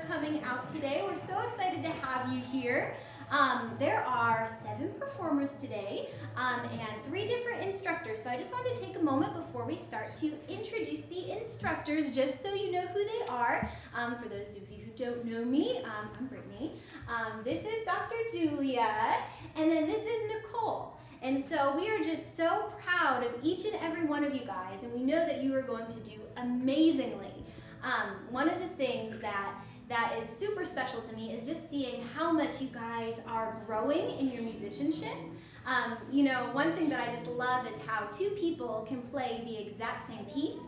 coming out today. We're so excited to have you here. There are 7 performers today and 3 different instructors. So I just wanted to take a moment before we start to introduce the instructors just so you know who they are. For those of you who don't know me, I'm Brittany. This is Dr. Julia, and then this is Nicole. And so we are just so proud of each and every one of you guys, and we know that you are going to do amazingly. One of the things that is super special to me is just seeing how much you guys are growing in your musicianship. You know, one thing that I just love is how 2 people can play the exact same piece,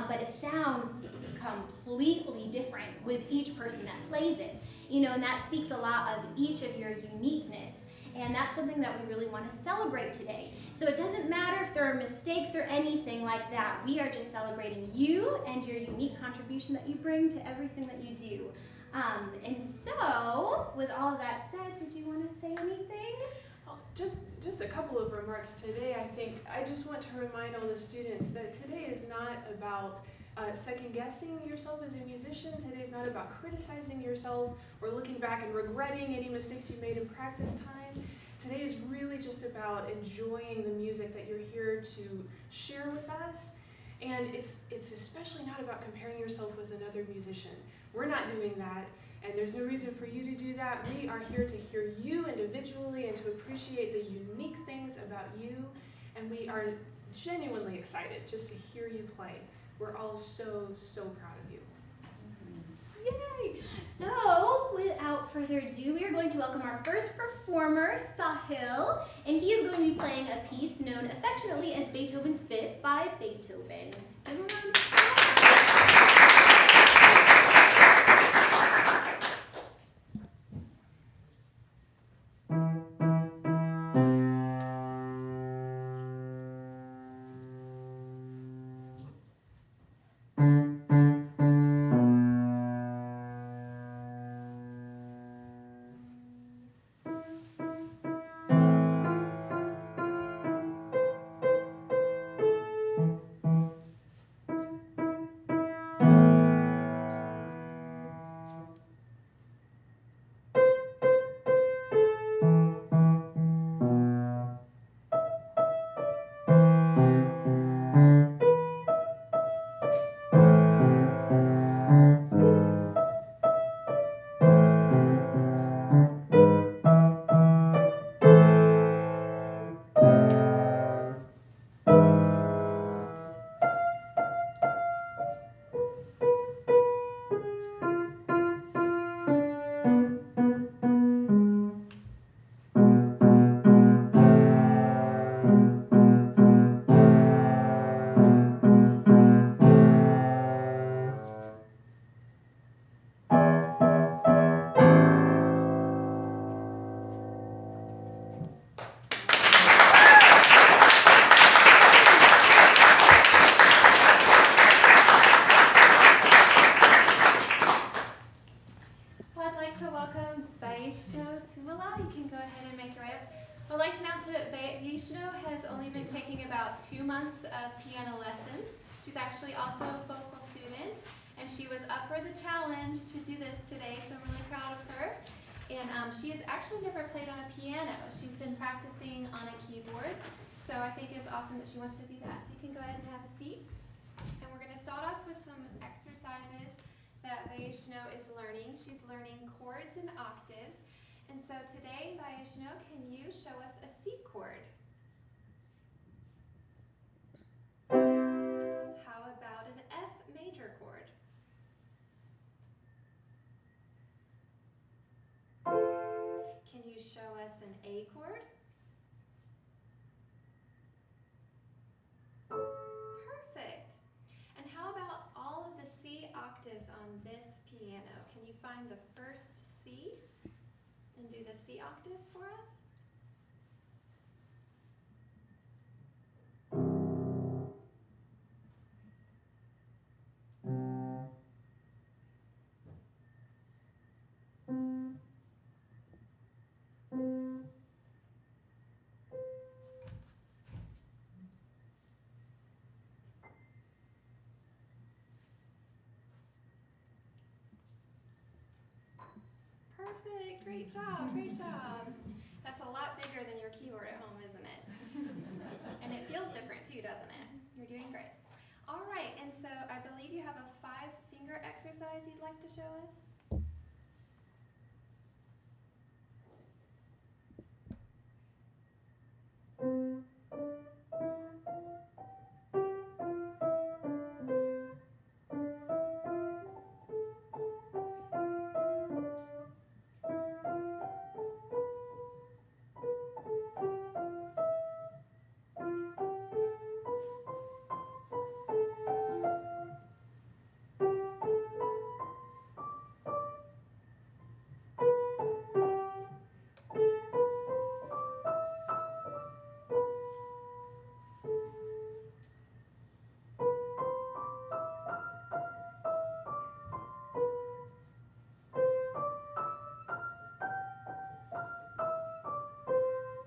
but it sounds completely different with each person that plays it. You know, and that speaks a lot of each of your uniqueness. And that's something that we really want to celebrate today. So it doesn't matter if there are mistakes or anything like that. We are just celebrating you and your unique contribution that you bring to everything that you do. And so, with all of that said, did you want to say anything? Oh, just a couple of remarks today. I just want to remind all the students that today is not about second-guessing yourself as a musician. Today is not about criticizing yourself or looking back and regretting any mistakes you made in practice time. Today is really just about enjoying the music that you're here to share with us. And it's especially not about comparing yourself with another musician. We're not doing that, and there's no reason for you to do that. We are here to hear you individually and to appreciate the unique things about you, and we are genuinely excited just to hear you play. We're all so, so proud of you. Yay! So, without further ado, we are going to welcome our first performer, Sahil, and he is going to be playing a piece known affectionately as Beethoven's Fifth by Beethoven. Give him a round of applause. has only been taking about 2 months of piano lessons. She's actually also a vocal student, and she was up for the challenge to do this today, so I'm really proud of her. And she has actually never played on a piano. She's been practicing on a keyboard, so I think it's awesome that she wants to do that. So you can go ahead and have a seat. And we're going to start off with some exercises that Vaishno is learning. She's learning chords and octaves. And so today, Vaishno, can you show us a C chord? How about an F major chord? Can you show us an A chord? Perfect. And how about all of the C octaves on this piano? Can you find the first C and do the C octaves for us? perfect. Great job, great job. That's a lot bigger than your keyboard at home, isn't it? And it feels different too, doesn't it? You're doing great. All right, and so I believe you have a 5-finger exercise you'd like to show us.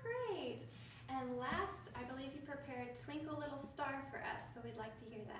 Great. And last, I believe you prepared Twinkle Little Star for us, so we'd like to hear that.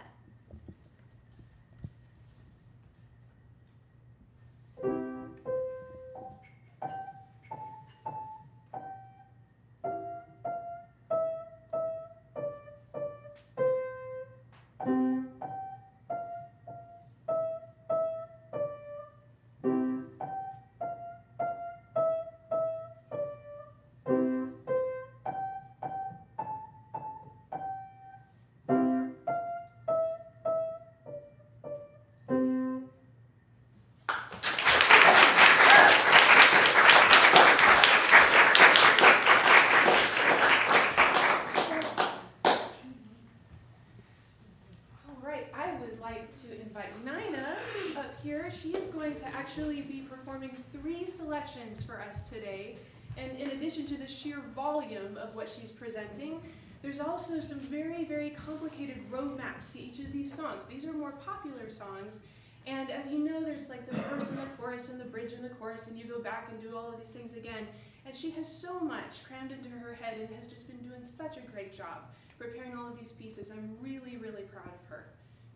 To invite Nina up here. She is going to actually be performing 3 selections for us today. And in addition to the sheer volume of what she's presenting, there's also some very, very complicated roadmaps to each of these songs. These are more popular songs. And as you know, there's like the verse and the chorus and the bridge and the chorus, and you go back and do all of these things again. And she has so much crammed into her head and has just been doing such a great job preparing all of these pieces. I'm really, really proud of her.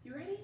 You ready?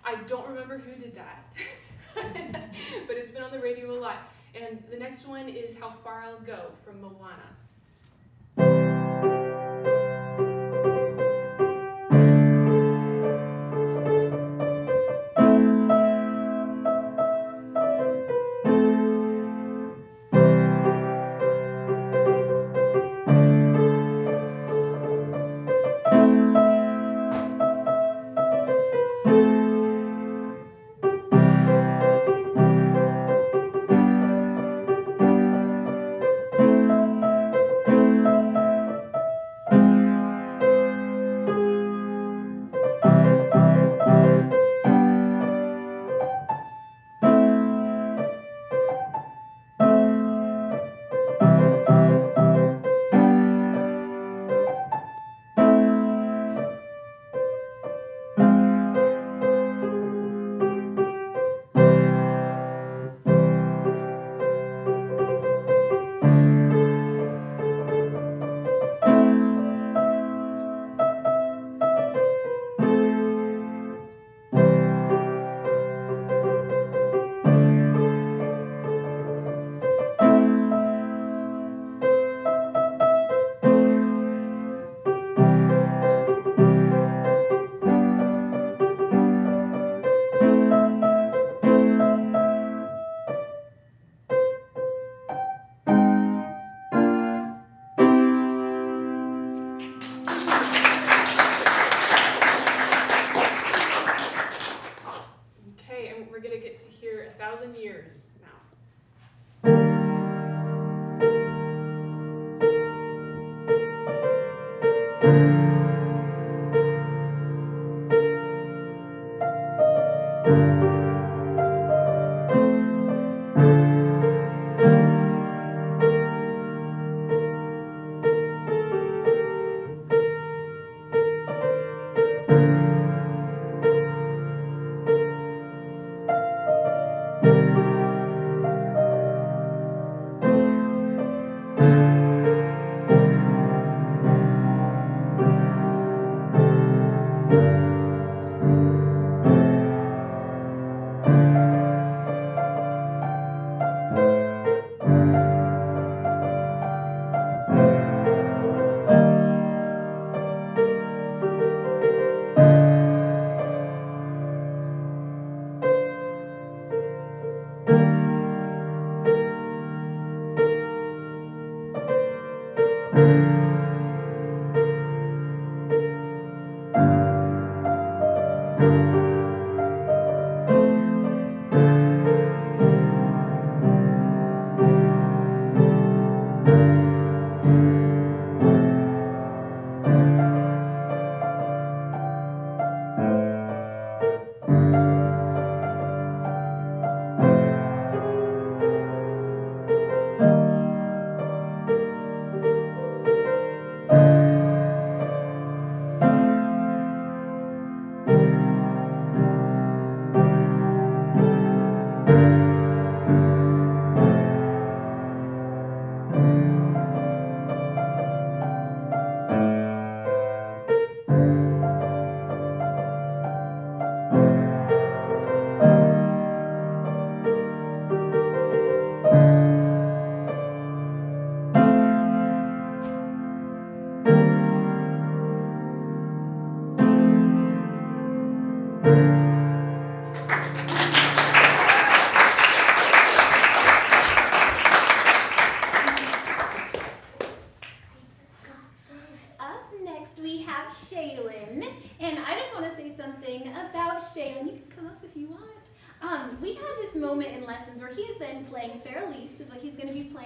I don't remember who did that, but it's been on the radio a lot. And the next one is How Far I'll Go from Moana.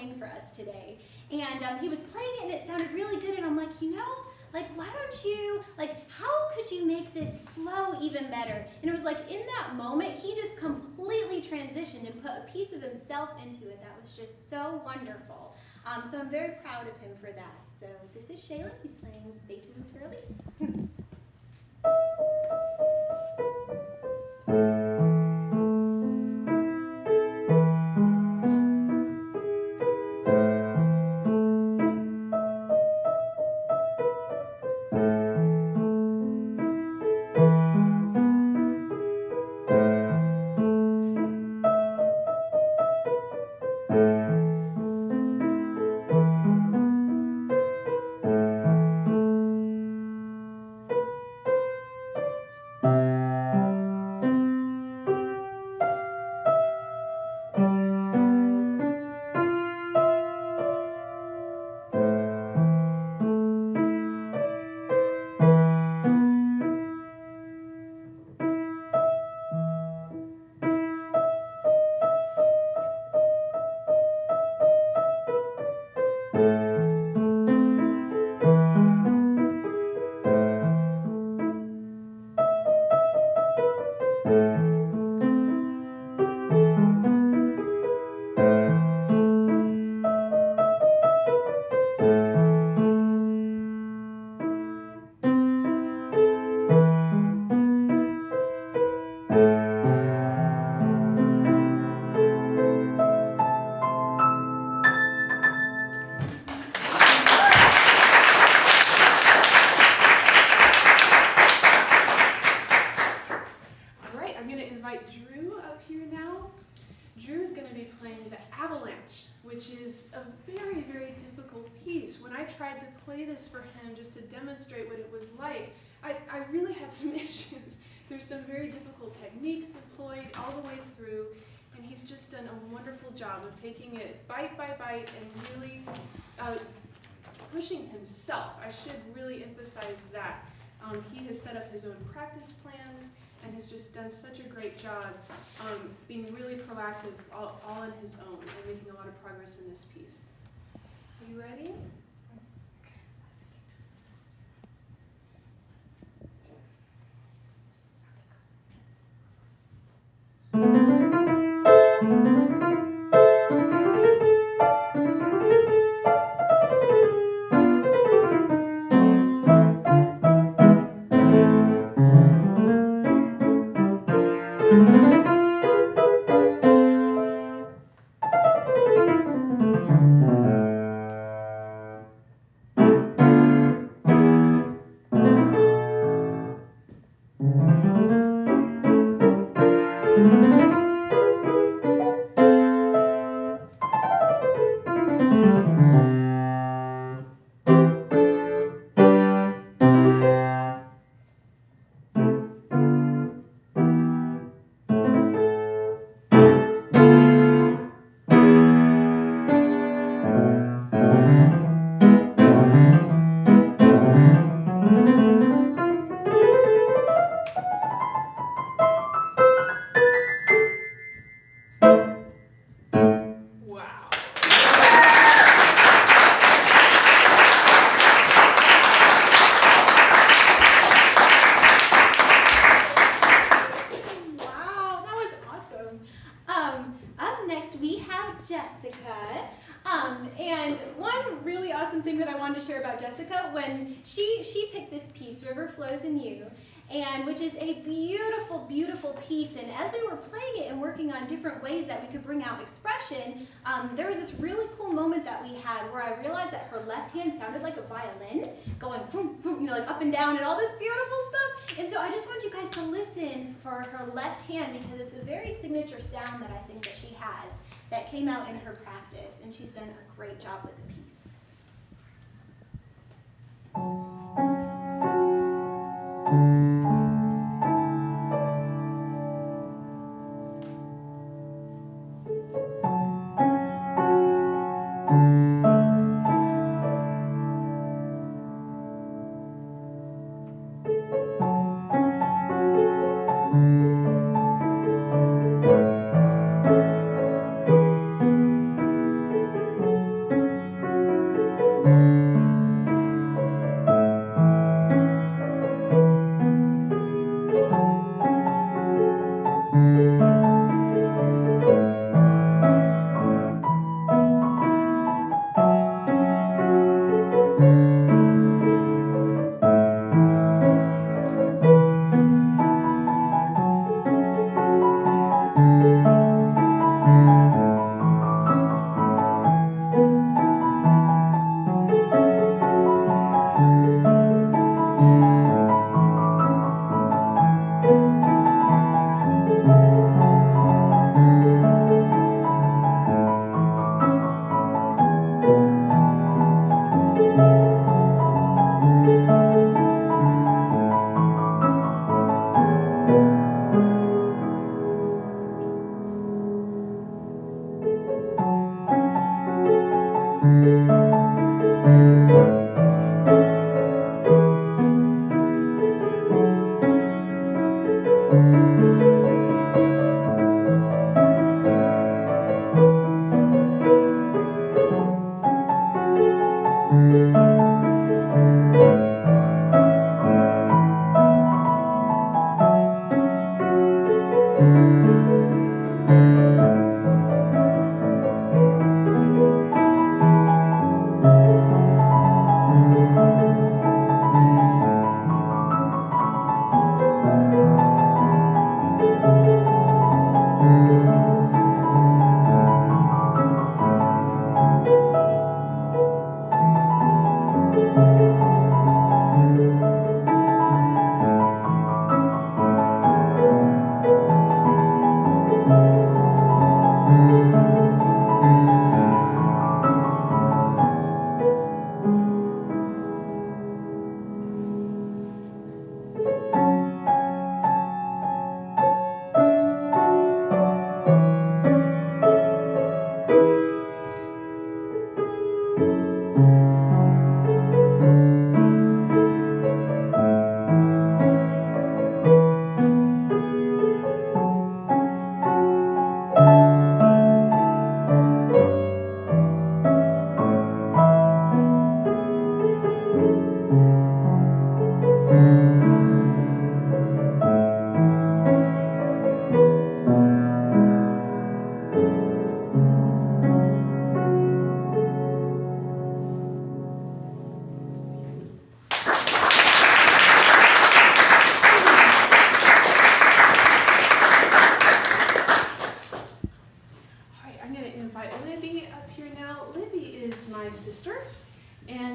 playing for us today. And he was playing it and it sounded really good, and I'm like, like, why don't you, like, how could you make this flow even better? And it was like, in that moment, he just completely transitioned and put a piece of himself into it. That was just so wonderful. So I'm very proud of him for that. So this is Shayla. He's playing Beethoven's for Elise. Tried to play this for him just to demonstrate what it was like, I really had some issues. There's some very difficult techniques employed all the way through, and he's just done a wonderful job of taking it bite by bite and really pushing himself. I should really emphasize that. He has set up his own practice plans and has just done such a great job being really proactive all on his own and making a lot of progress in this piece. Are you ready? And one really awesome thing that I wanted to share about Jessica, when she picked this piece, River Flows in You, and which is a beautiful, beautiful piece. And as we were playing it and working on different ways that we could bring out expression, there was this really cool moment that we had where I realized that her left hand sounded like a violin, going boom, boom, you know, like up and down and all this beautiful stuff. And so I just want you guys to listen for her left hand, because it's a very signature sound that I think that she has that came out in her practice, and she's done a great job with the piece.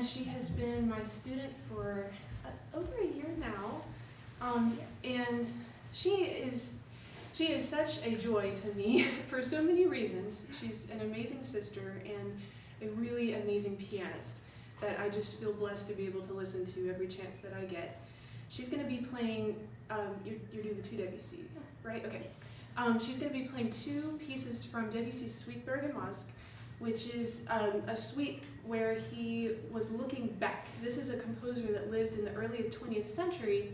and she has been my student for over a year now. And she is such a joy to me for so many reasons. She's an amazing sister and a really amazing pianist that I just feel blessed to be able to listen to every chance that I get. She's going to be playing, you're doing the two Debussy, right? Okay. She's going to be playing two pieces from Debussy's Suite Bergamasque, which is a suite where he was looking back. This is a composer that lived in the early 20th century,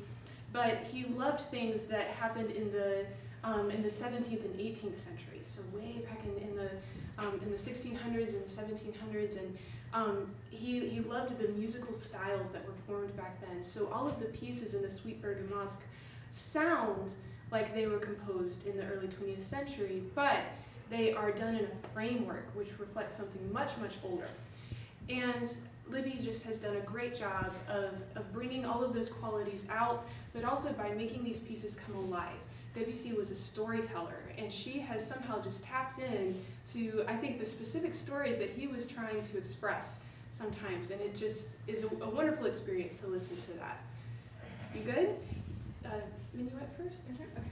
but he loved things that happened in the 17th and 18th century, so way back in the 1600s and the 1700s, and he loved the musical styles that were formed back then. So all of the pieces in the Suite Bergamasque sound like they were composed in the early 20th century, but they are done in a framework which reflects something much, much older. And Libby just has done a great job of bringing all of those qualities out, but also by making these pieces come alive. Debussy was a storyteller, and she has somehow just tapped in to, I think, the specific stories that he was trying to express sometimes, and it just is a wonderful experience to listen to that. You good? Minuet first? Okay.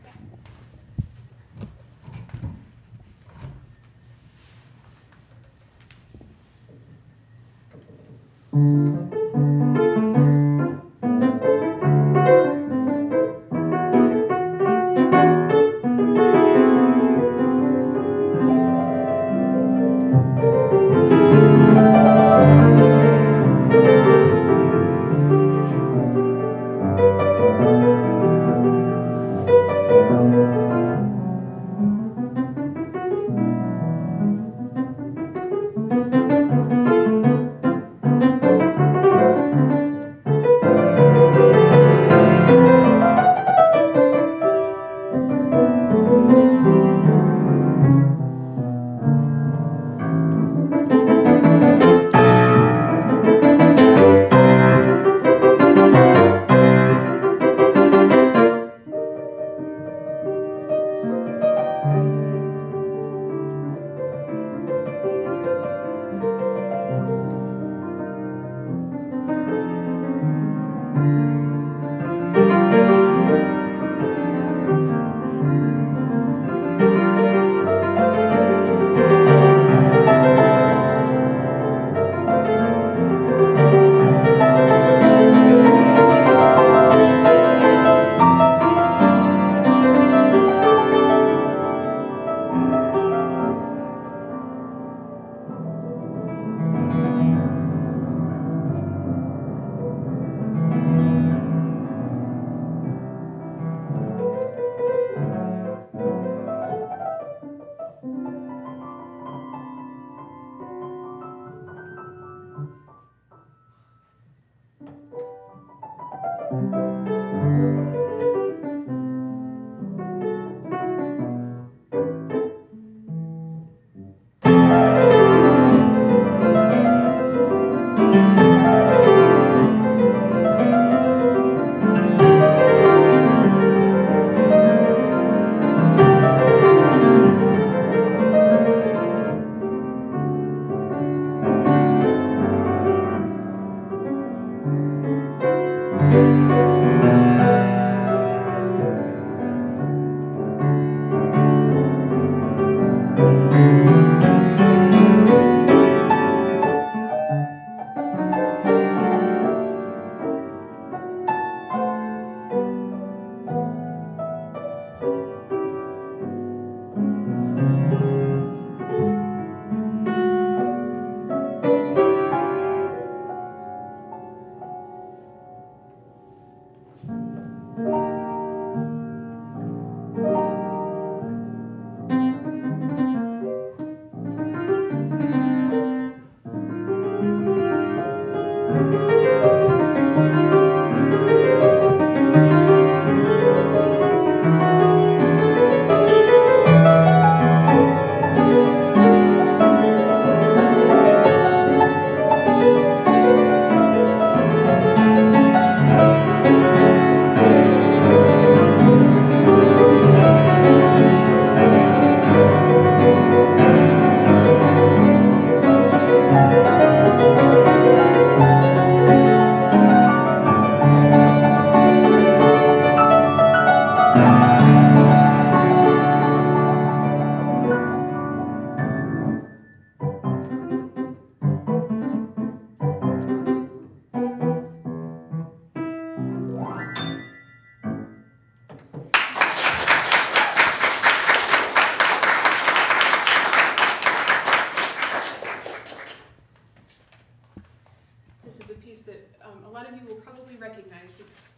This is a piece that a lot of you will probably recognize. It's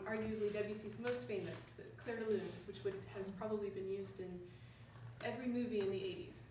arguably Debussy's most famous, the Clair de Lune, which has probably been used in every movie in the 80s.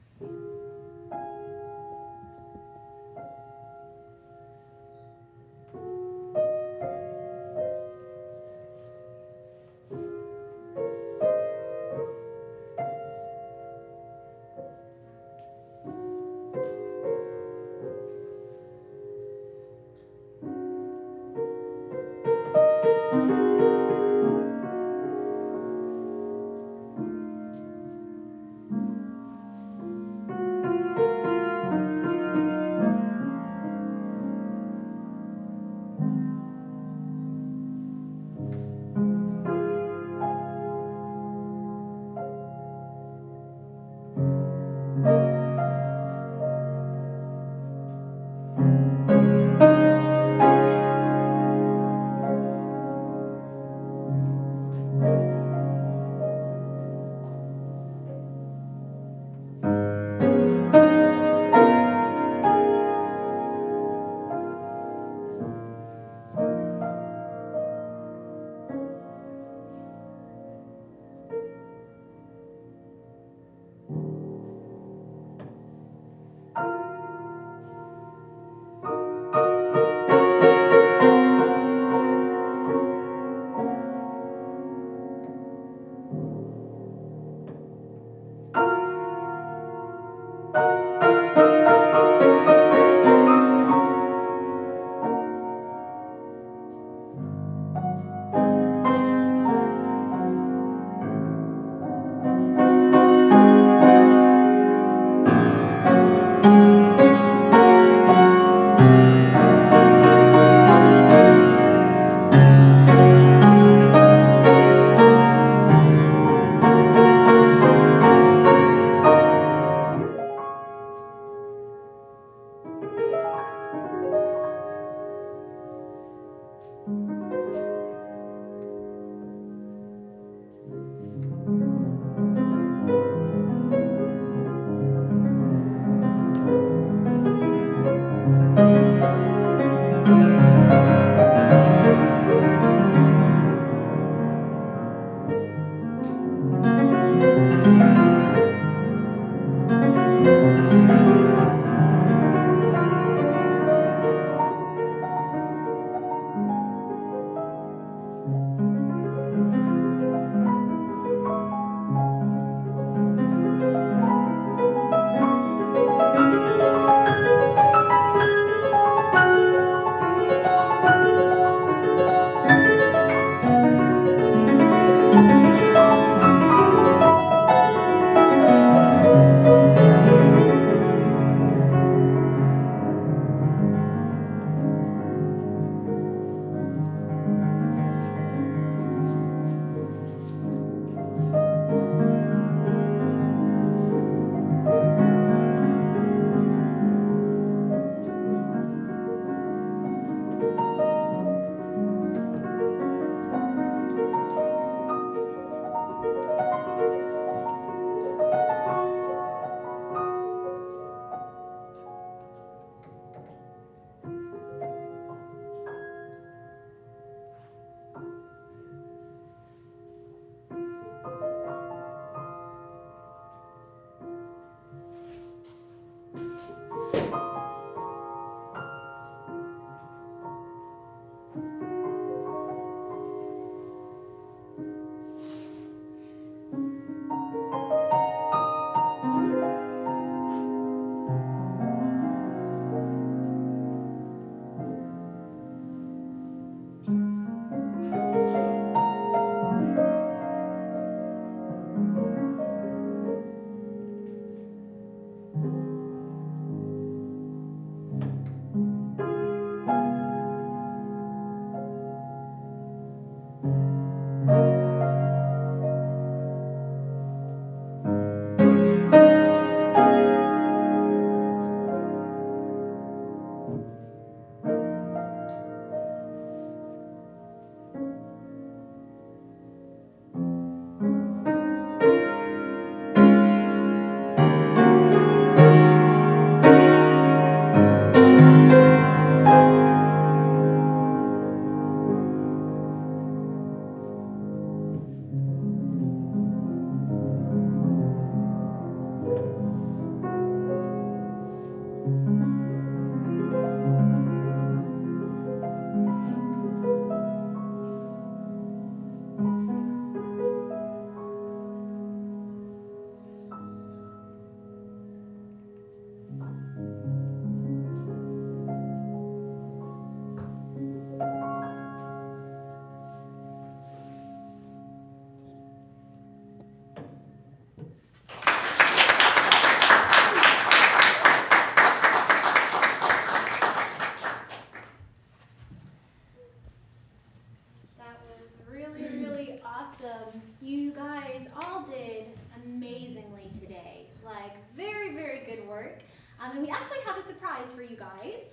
surprise for you guys.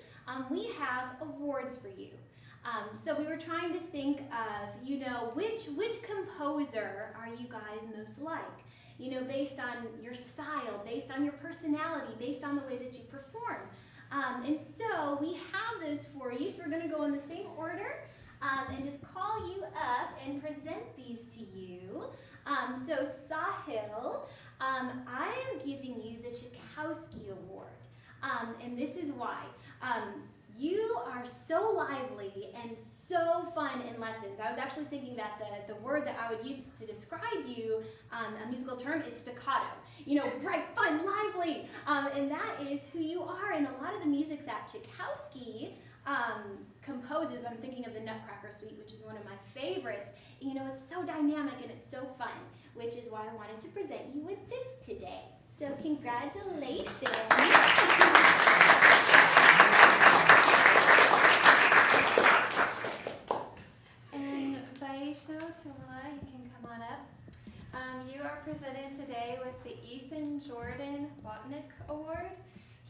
We have awards for you. So we were trying to think of, you know, which composer are you guys most like? You know, based on your style, based on your personality, based on the way that you perform. And so we have those for you. So we're going to go in the same order and just call you up and present these to you. So Sahil, I am giving you the Tchaikovsky Award. And this is why. You are so lively and so fun in lessons. I was actually thinking that the word that I would use to describe you, a musical term, is staccato. You know, bright, fun, lively. And that is who you are. And a lot of the music that Tchaikovsky composes, I'm thinking of the Nutcracker Suite, which is one of my favorites. You know, it's so dynamic and it's so fun, which is why I wanted to present you with this today. So congratulations. And Vaisho Tumala, you can come on up. You are presented today with the Ethan Jordan Botnick Award.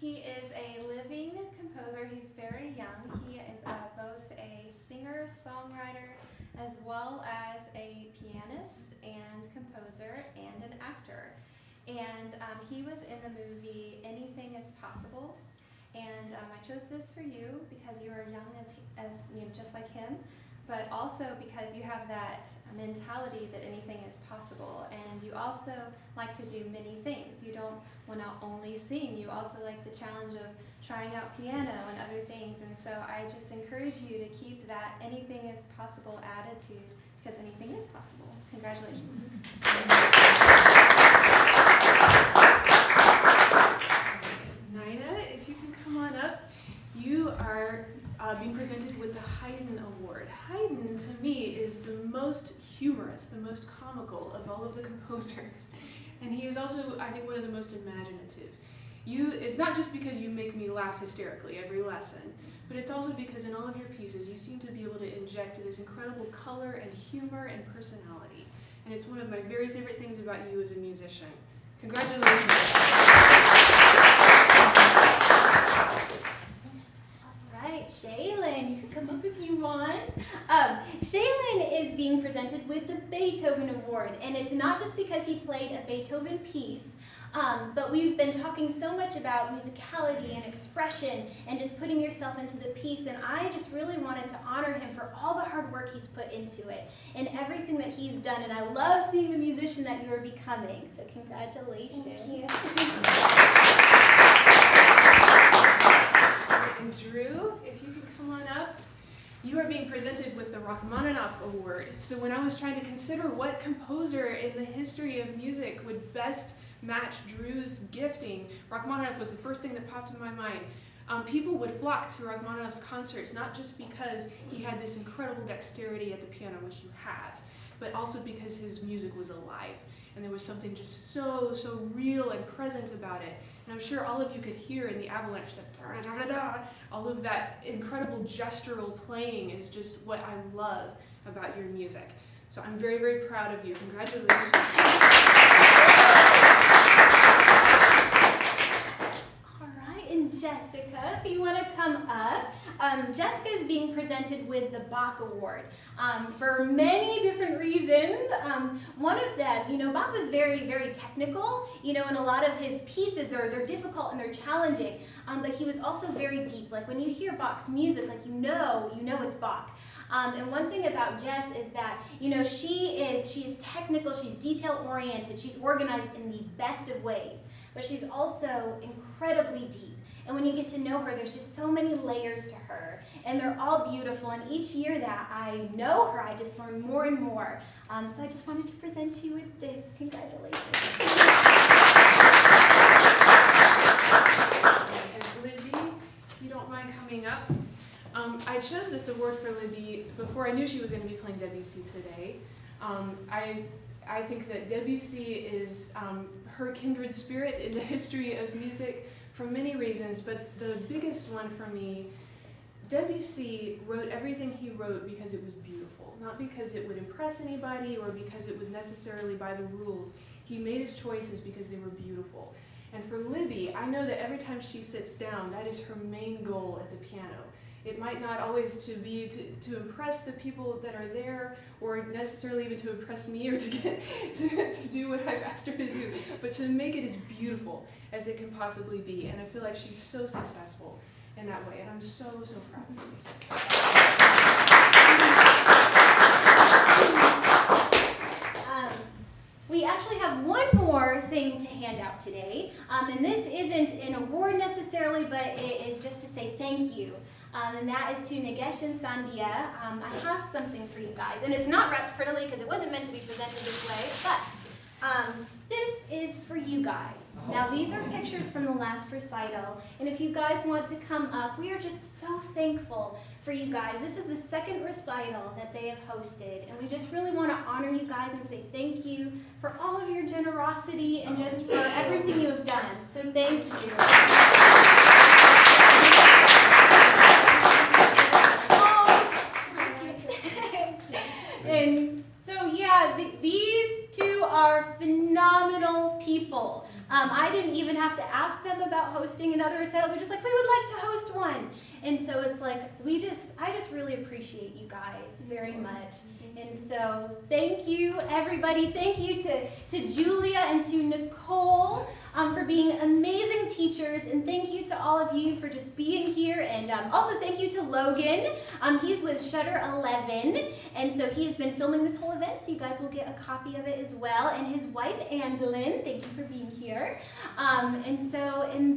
He is a living composer. He's very young. He is both a singer, songwriter, as well as a pianist and composer and an actor. And he was in the movie Anything is Possible. And I chose this for you because you are young as you know, just like him, but also because you have that mentality that anything is possible. And you also like to do many things. You don't want to only sing. You also like the challenge of trying out piano and other things. And so I just encourage you to keep that anything is possible attitude, because anything is possible. Congratulations. Nina, if you can come on up, you are being presented with the Haydn Award. Haydn, to me, is the most humorous, the most comical of all of the composers. And he is also, I think, one of the most imaginative. It's not just because you make me laugh hysterically every lesson, but it's also because in all of your pieces, you seem to be able to inject this incredible color and humor and personality. And it's one of my very favorite things about you as a musician. Congratulations. Right, Shaylin, you can come up if you want. Shaylin is being presented with the Beethoven Award, and it's not just because he played a Beethoven piece, but we've been talking so much about musicality and expression and just putting yourself into the piece, and I just really wanted to honor him for all the hard work he's put into it and everything that he's done, and I love seeing the musician that you are becoming, so congratulations. Thank you. And Drew, if you can come on up. You are being presented with the Rachmaninoff Award. So when I was trying to consider what composer in the history of music would best match Drew's gifting, Rachmaninoff was the first thing that popped in my mind. People would flock to Rachmaninoff's concerts, not just because he had this incredible dexterity at the piano, which you have, but also because his music was alive. And there was something just so real and present about it. And I'm sure all of you could hear in the avalanche that da-da-da-da-da, all of that incredible gestural playing is just what I love about your music. So I'm very, very proud of you. Congratulations. All right, and Jessica, if you want to come up. Jessica is being presented with the Bach Award for many different reasons. One of them, you know, Bach was very, very technical, you know, and a lot of his pieces, they're difficult and they're challenging, but he was also very deep. Like when you hear Bach's music, like you know it's Bach. And one thing about Jess is that, you know, she is technical, she's detail-oriented, she's organized in the best of ways, but she's also incredibly deep. And when you get to know her, there's just so many layers to her, and they're all beautiful. And each year that I know her, I just learn more and more. So I just wanted to present you with this. Congratulations. And Libby, if you don't mind coming up. I chose this award for Libby before I knew she was going to be playing Debussy today. I think that Debussy is her kindred spirit in the history of music for many reasons, but the biggest one for me, Debussy wrote everything he wrote because it was beautiful, not because it would impress anybody or because it was necessarily by the rules. He made his choices because they were beautiful. And for Libby, I know that every time she sits down, that is her main goal at the piano. It might not always to be to impress the people that are there, or necessarily even to impress me or to get to do what I've asked her to do, but to make it as beautiful as it can possibly be. And I feel like she's so successful in that way, and I'm so proud of her. We actually have one more thing to hand out today, and this isn't an award necessarily, but it is just to say thank you. And that is to Nagesh and Sandia. I have something for you guys, and it's not wrapped prettily because it wasn't meant to be presented this way, but this is for you guys. Now these are pictures from the last recital, and if you guys want to come up, we are just so thankful for you guys. This is the second recital that they have hosted, and we just really want to honor you guys and say thank you for all of your generosity and just for everything you have done. So thank you. And so yeah, these two are phenomenal people. I didn't even have to ask them about hosting another recital. They're just like, we would like to host one. And so it's like, I just really appreciate you guys very much. And so thank you, everybody. Thank you to Julia and to Nicole for being amazing teachers. And thank you to all of you for just being here. And also thank you to Logan. He's with Shutter 11. And so he has been filming this whole event, so you guys will get a copy of it as well. And his wife, Angeline, thank you for being here. And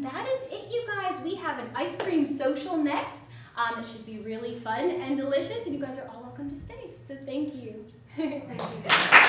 that is it, you guys. We have an ice cream social next. It should be really fun and delicious, and you guys are all welcome to stay. So thank you. Thank you.